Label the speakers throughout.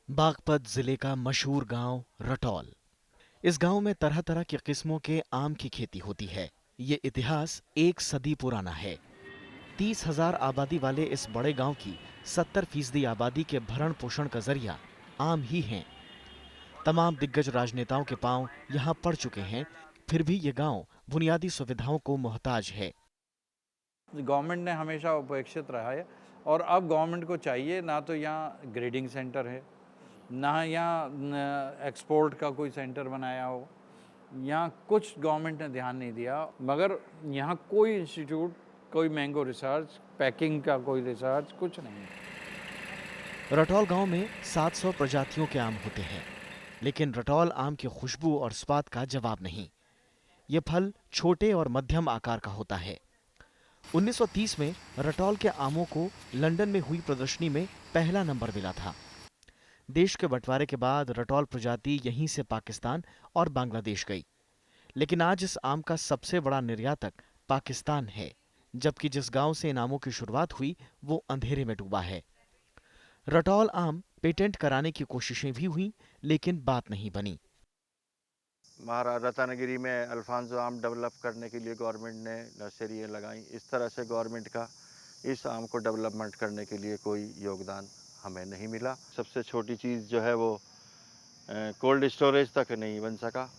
Speaker 1: बागपत जिले का मशहूर गांव रटौल। इस गांव में तरह तरह की किस्मों के आम की खेती होती है। ये इतिहास 1 सदी पुराना है। 30,000 आबादी वाले इस बड़े गांव की 70% आबादी के भरण पोषण का जरिया आम ही हैं। तमाम दिग्गज राजनेताओं के पांव यहाँ पड़ चुके हैं, फिर भी ये गांव बुनियादी सुविधाओं को मोहताज है।
Speaker 2: गवर्नमेंट ने हमेशा उपेक्षित रहा है और अब गवर्नमेंट को चाहिए ना तो यहाँ ग्रेडिंग सेंटर है, ना यहाँ एक्सपोर्ट का कोई सेंटर बनाया हो। यहाँ कुछ गवर्नमेंट ने ध्यान नहीं दिया, मगर यहाँ कोई इंस्टीट्यूट, कोई मैंगो रिसर्च, पैकिंग का कोई रिसर्च, कुछ नहीं है।
Speaker 1: रटौल गांव में 700 प्रजातियों के आम होते हैं, लेकिन रटौल आम की खुशबू और स्वाद का जवाब नहीं। ये फल छोटे और मध्यम आकार का होता है। 1930 में रटौल के आमों को लंदन में हुई प्रदर्शनी में पहला नंबर मिला था। देश के बंटवारे के बाद रटौल प्रजाति यहीं से पाकिस्तान और बांग्लादेश गई, लेकिन आज इस आम का सबसे बड़ा निर्यातक पाकिस्तान है, जबकि जिस गांव से इन आमों की शुरुआत हुई वो अंधेरे में डूबा है। रटौल आम पेटेंट कराने की कोशिशें भी हुई, लेकिन बात नहीं बनी।
Speaker 3: महाराज रत्नागिरी में अल्फांसो आम डेवलप करने के लिए गवर्नमेंट ने नर्सरियाँ लगाई। इस तरह से गवर्नमेंट का इस आम को डेवलपमेंट करने के लिए कोई योगदान हमें नहीं मिला। सबसे छोटी चीज़ जो है वो कोल्ड स्टोरेज तक नहीं बन सका,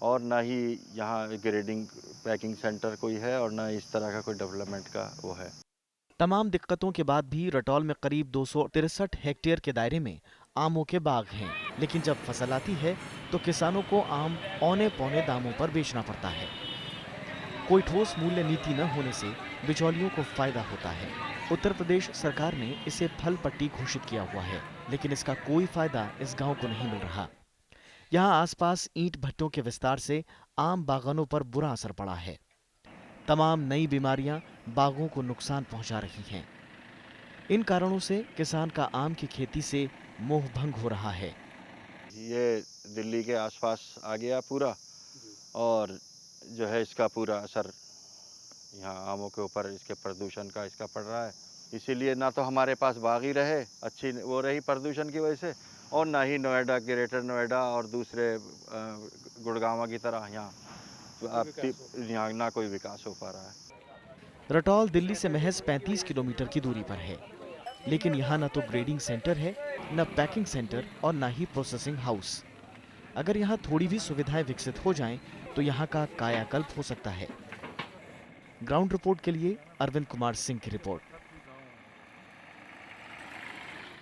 Speaker 3: और ना ही यहाँ ग्रेडिंग पैकिंग सेंटर कोई है, और ना इस तरह का कोई डेवलपमेंट का वो है।
Speaker 1: तमाम दिक्कतों के बाद भी रटौल में करीब 263 हेक्टेयर के दायरे में आमों के बाग हैं, लेकिन जब फसल आती है तो किसानों को आम औने पौने दामों पर बेचना पड़ता है। कोई ठोस मूल्य नीति न होने से बिचौलियों को फायदा होता है। उत्तर प्रदेश सरकार ने इसे फल पट्टी घोषित किया हुआ है, लेकिन इसका कोई फायदा इस गांव को नहीं मिल रहा। यहाँ आसपास ईंट भट्टों के विस्तार से आम बागानों पर बुरा असर पड़ा है। तमाम नई बीमारियां बागों को नुकसान पहुंचा रही हैं। इन कारणों से किसान का आम की खेती से मोह भंग हो रहा है।
Speaker 3: ये दिल्ली के आसपास आ गया पूरा, और जो है इसका पूरा असर यहाँ आमों के ऊपर, इसके प्रदूषण का इसका पड़ रहा है। इसीलिए ना तो हमारे पास बाग ही रहे, अच्छी वो रही प्रदूषण की वजह से, और ना ही नोएडा, ग्रेटर नोएडा और दूसरे गुड़गांव की तरह यहाँ ना कोई विकास हो पा रहा है।
Speaker 1: रटौल दिल्ली से महज 35 किलोमीटर की दूरी पर है, लेकिन यहाँ न तो ग्रेडिंग सेंटर है, न पैकिंग सेंटर और न ही प्रोसेसिंग हाउस। अगर यहाँ थोड़ी भी सुविधाएं विकसित हो जाएं, तो यहाँ का कायाकल्प हो सकता है। ग्राउंड रिपोर्ट के लिए अरविंद कुमार सिंह की रिपोर्ट।